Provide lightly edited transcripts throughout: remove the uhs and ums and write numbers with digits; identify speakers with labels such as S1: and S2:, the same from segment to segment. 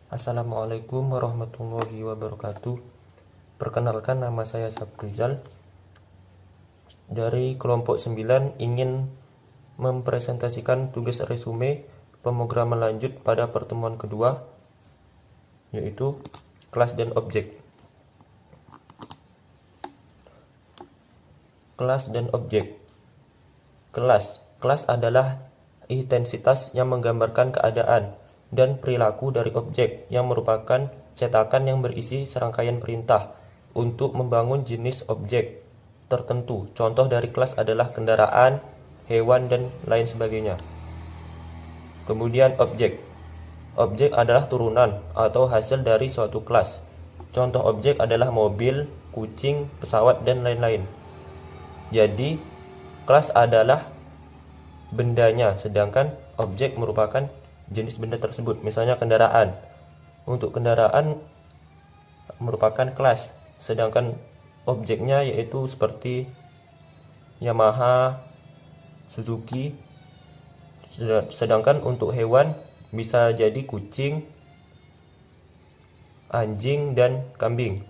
S1: Assalamualaikum warahmatullahi wabarakatuh. Perkenalkan, nama saya Saprizal dari kelompok 9, ingin mempresentasikan tugas resume pemrograman lanjut pada pertemuan kedua, yaitu kelas dan objek. Kelas dan objek. Kelas adalah intensitas yang menggambarkan keadaan dan perilaku dari objek yang merupakan cetakan yang berisi serangkaian perintah untuk membangun jenis objek tertentu. Contoh dari kelas adalah kendaraan, hewan, dan lain sebagainya. Kemudian objek. Objek adalah turunan atau hasil dari suatu kelas. Contoh objek adalah mobil, kucing, pesawat, dan lain-lain. Jadi, kelas adalah bendanya, sedangkan objek merupakan jenis benda tersebut. Misalnya kendaraan. Untuk kendaraan merupakan kelas, sedangkan objeknya yaitu seperti Yamaha, Suzuki. Sedangkan untuk hewan bisa jadi kucing, anjing, dan kambing.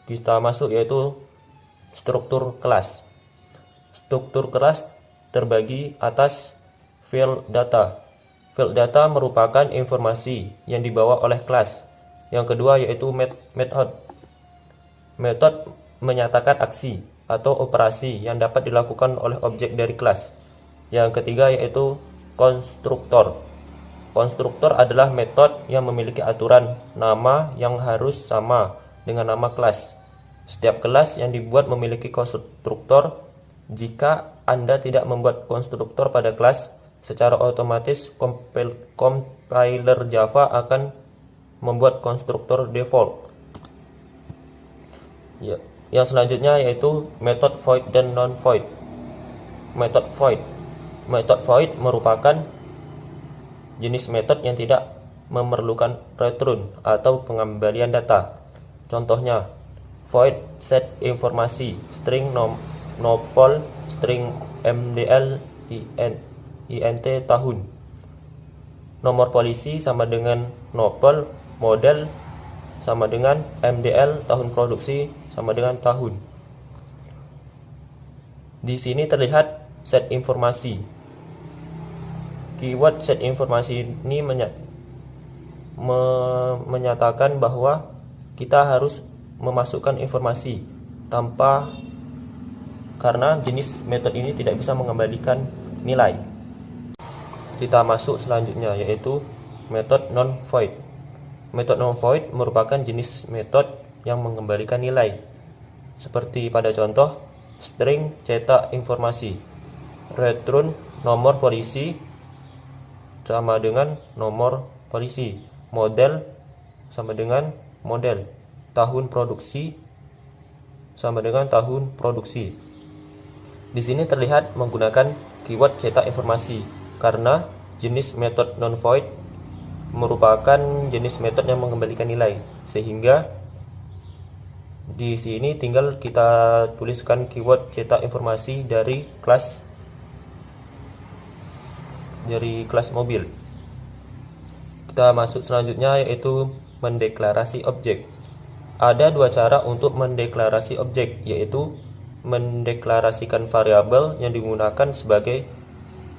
S1: Kita masuk yaitu struktur kelas. Struktur kelas terbagi atas field data. Field data merupakan informasi yang dibawa oleh kelas. Yang kedua yaitu method. Method menyatakan aksi atau operasi yang dapat dilakukan oleh objek dari kelas. Yang ketiga yaitu konstruktor. Konstruktor adalah metode yang memiliki aturan nama yang harus sama dengan nama kelas. Setiap kelas yang dibuat memiliki konstruktor. Jika Anda tidak membuat konstruktor pada kelas, secara otomatis compiler Java akan membuat konstruktor default. Yang selanjutnya yaitu method void dan non-void. Method void. Method void merupakan jenis metode yang tidak memerlukan return atau pengembalian data. Contohnya, void set informasi, string nopol, string mdl, int tahun. Nomor polisi sama dengan nopol, model sama dengan mdl, tahun produksi sama dengan tahun. Di sini terlihat set informasi. Keyword set informasi ini menyatakan bahwa kita harus memasukkan informasi karena jenis metode ini tidak bisa mengembalikan nilai. Kita masuk selanjutnya yaitu metode non-void. Metode non-void merupakan jenis metode yang mengembalikan nilai. Seperti pada contoh, string cetak informasi, return nomor polisi sama dengan nomor polisi, model sama dengan model, tahun produksi sama dengan tahun produksi. Di sini terlihat menggunakan keyword cetak informasi karena jenis metode non-void merupakan jenis metode yang mengembalikan nilai, sehingga di sini tinggal kita tuliskan keyword cetak informasi dari kelas mobil. Kita masuk selanjutnya yaitu mendeklarasi objek. Ada dua cara untuk mendeklarasi objek, yaitu mendeklarasikan variabel yang digunakan sebagai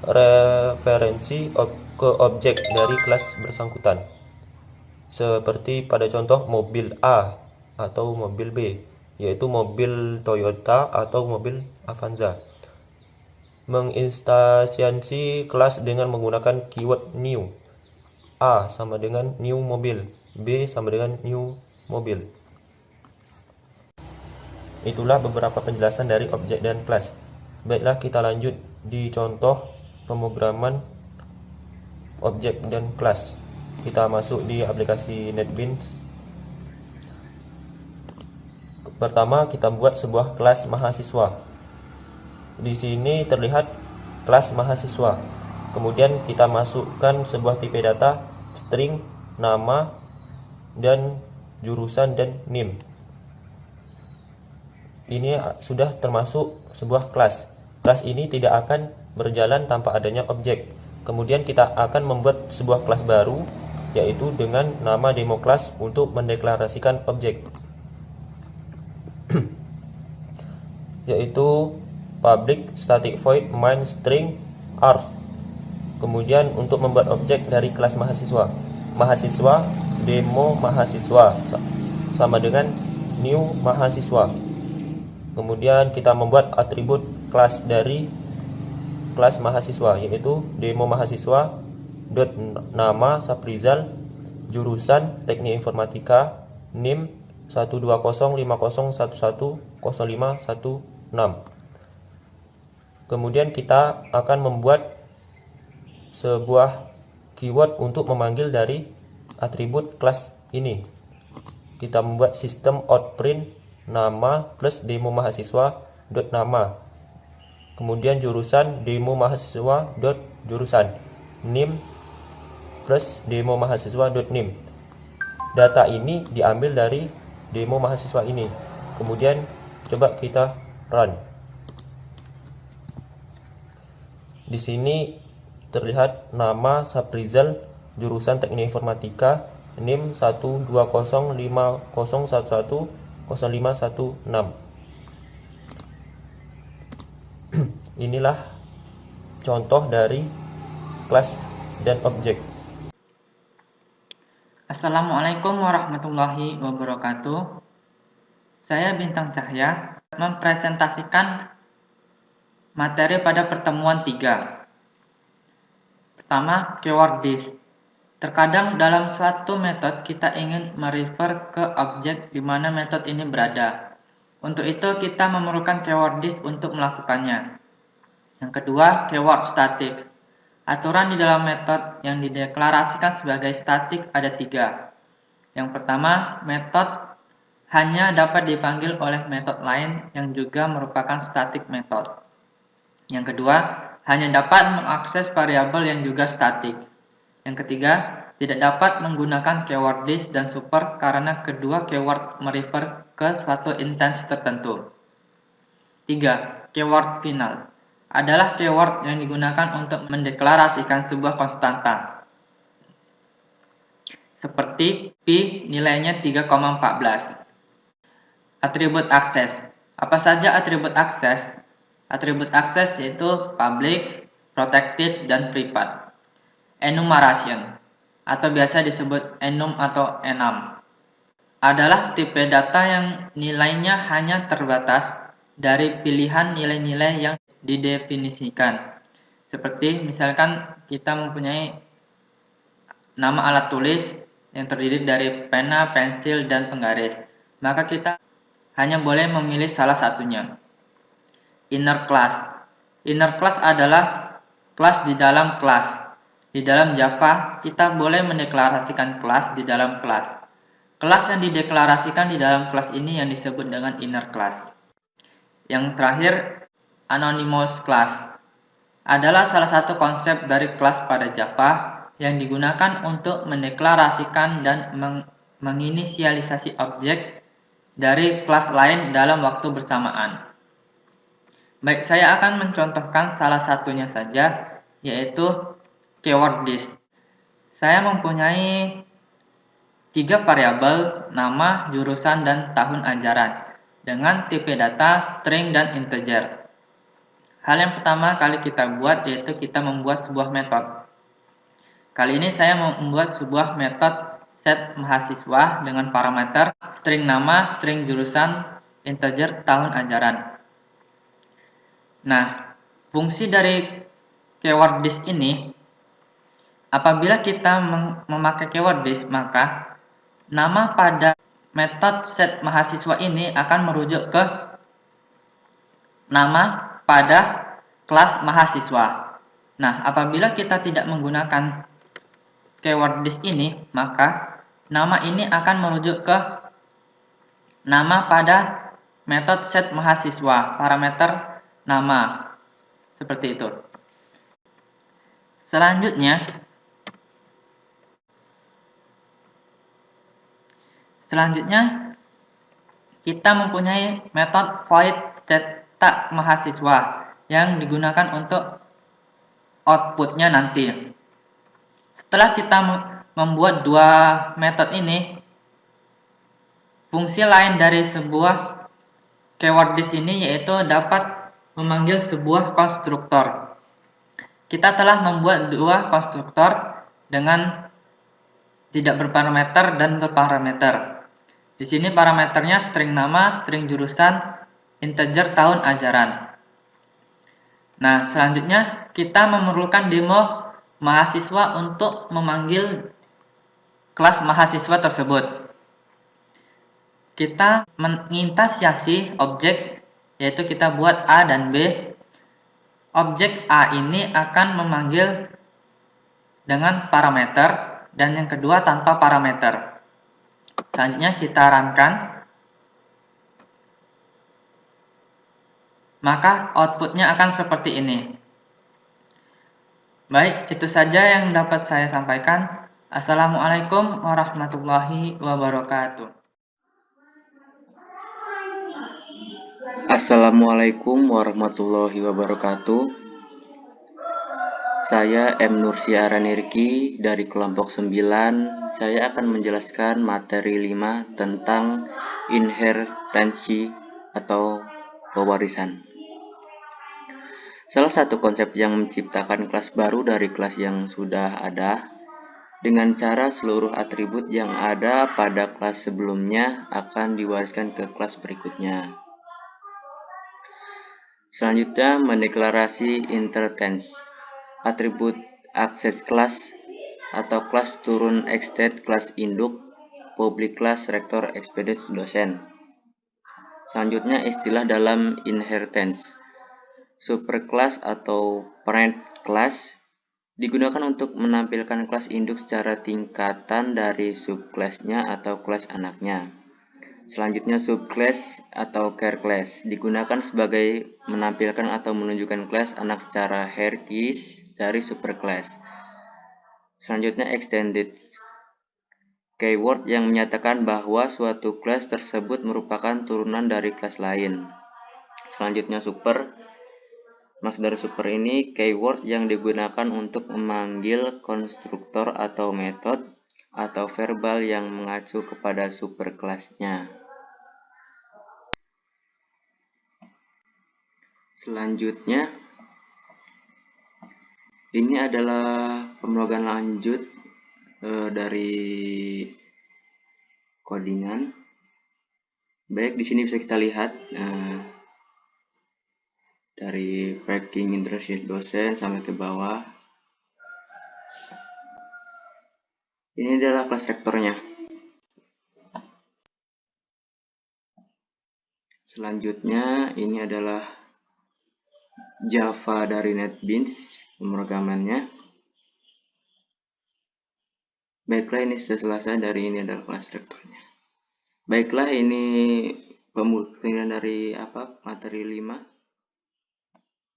S1: referensi ke objek dari kelas bersangkutan. Seperti pada contoh mobil A atau mobil B, yaitu mobil Toyota atau mobil Avanza. Menginstansiasi kelas dengan menggunakan keyword new. A sama dengan new mobil, B sama dengan new mobil. Itulah beberapa penjelasan dari objek dan kelas. Baiklah, kita lanjut di contoh pemrograman objek dan kelas. Kita masuk di aplikasi NetBeans. Pertama, kita buat sebuah kelas mahasiswa. Di sini terlihat kelas mahasiswa. Kemudian kita masukkan sebuah tipe data, string, nama, dan jurusan dan NIM. Ini sudah termasuk sebuah kelas. Kelas ini tidak akan berjalan tanpa adanya objek. Kemudian kita akan membuat sebuah kelas baru, yaitu dengan nama demo class untuk mendeklarasikan objek, yaitu public static void main string args. Kemudian untuk membuat objek dari kelas mahasiswa demo mahasiswa sama dengan new mahasiswa. Kemudian kita membuat atribut kelas dari kelas mahasiswa, yaitu demo mahasiswa dot nama Saprizal, jurusan teknik informatika, NIM 12050110516. Kemudian kita akan membuat sebuah keyword untuk memanggil dari atribut kelas ini. Kita membuat sistem outprint nama plus demo mahasiswa dot nama, kemudian jurusan demo mahasiswa dot jurusan, nim plus demo mahasiswa dot nim. Data ini diambil dari demo mahasiswa ini. Kemudian coba kita run. Di sini terlihat nama Saprizal, jurusan teknik informatika, NIM 12050110516. Inilah contoh dari kelas dan objek.
S2: Assalamualaikum warahmatullahi wabarakatuh. Saya Bintang Cahya mempresentasikan materi pada pertemuan 3. Pertama, keyword this. Terkadang dalam suatu metode kita ingin merefer ke objek di mana metode ini berada. Untuk itu kita memerlukan keyword this untuk melakukannya. Yang kedua, keyword static. Aturan di dalam metode yang dideklarasikan sebagai static ada 3. Yang pertama, metode hanya dapat dipanggil oleh metode lain yang juga merupakan static method. Yang kedua, hanya dapat mengakses variabel yang juga statik. Yang ketiga, tidak dapat menggunakan keyword this dan super karena kedua keyword merefer ke suatu instance tertentu. 3. Keyword final adalah keyword yang digunakan untuk mendeklarasikan sebuah konstanta. Seperti P nilainya 3,14. Atribut akses. Apa saja atribut akses? Atribut akses yaitu public, protected, dan private. Enumeration atau biasa disebut enum atau enum adalah tipe data yang nilainya hanya terbatas dari pilihan nilai-nilai yang didefinisikan. Seperti misalkan kita mempunyai nama alat tulis yang terdiri dari pena, pensil, dan penggaris, maka kita hanya boleh memilih salah satunya. Inner class. Inner class adalah kelas di dalam kelas. Di dalam Java, kita boleh mendeklarasikan kelas di dalam kelas. Kelas yang dideklarasikan di dalam kelas ini yang disebut dengan inner class. Yang terakhir, anonymous class adalah salah satu konsep dari kelas pada Java yang digunakan untuk mendeklarasikan dan menginisialisasi objek dari kelas lain dalam waktu bersamaan. Baik, saya akan mencontohkan salah satunya saja, yaitu keyword this. Saya mempunyai 3 variabel, nama, jurusan, dan tahun ajaran, dengan tipe data, string, dan integer. Hal yang pertama kali kita buat yaitu kita membuat sebuah metode. Kali ini saya membuat sebuah metode set mahasiswa dengan parameter string nama, string jurusan, integer tahun ajaran. Nah, fungsi dari keyword this ini, apabila kita memakai keyword this, maka nama pada metode set mahasiswa ini akan merujuk ke nama pada kelas mahasiswa. Nah, apabila kita tidak menggunakan keyword this ini, maka nama ini akan merujuk ke nama pada metode set mahasiswa, parameter nama, seperti itu. Selanjutnya kita mempunyai metode void cetak mahasiswa yang digunakan untuk outputnya nanti. Setelah kita membuat dua metode ini, fungsi lain dari sebuah keyword di sini yaitu dapat memanggil sebuah konstruktor. Kita telah membuat dua konstruktor dengan tidak berparameter dan berparameter. Di sini parameternya string nama, string jurusan, integer tahun ajaran. Nah, selanjutnya kita memerlukan demo mahasiswa untuk memanggil kelas mahasiswa tersebut. Kita menginstansiasi objek, yaitu kita buat A dan B. Objek A ini akan memanggil dengan parameter, dan yang kedua tanpa parameter. Selanjutnya kita runkan. Maka outputnya akan seperti ini. Baik, itu saja yang dapat saya sampaikan. Assalamualaikum warahmatullahi wabarakatuh.
S3: Assalamualaikum warahmatullahi wabarakatuh. Saya M. Nursiaranirki dari kelompok 9. Saya akan menjelaskan materi 5 tentang inherensi atau pewarisan. Salah satu konsep yang menciptakan kelas baru dari kelas yang sudah ada dengan cara seluruh atribut yang ada pada kelas sebelumnya akan diwariskan ke kelas berikutnya. Selanjutnya, mendeklarasi inheritance. Atribut akses kelas atau kelas turun extend kelas induk, public class, rektor, expedit, dosen. Selanjutnya, istilah dalam inheritance. Superclass atau parent class digunakan untuk menampilkan kelas induk secara tingkatan dari subclassnya atau kelas anaknya. Selanjutnya, subclass atau care class digunakan sebagai menampilkan atau menunjukkan kelas anak secara hierarkis dari superclass. Selanjutnya, extended keyword yang menyatakan bahwa suatu kelas tersebut merupakan turunan dari kelas lain. Selanjutnya, super. Maksud dari super ini keyword yang digunakan untuk memanggil konstruktor atau metode atau verbal yang mengacu kepada superkelasnya. Selanjutnya, ini adalah pemrograman lanjut dari codingan. Baik, di sini bisa kita lihat dari tracking interest dosen sampai ke bawah. Ini adalah kelas rektornya. Selanjutnya, ini adalah Java dari NetBeans pemrogramannya. Baiklah, ini sudah selesai. Dari ini adalah kelas rektornya. Baiklah, ini pembuktian dari materi 5.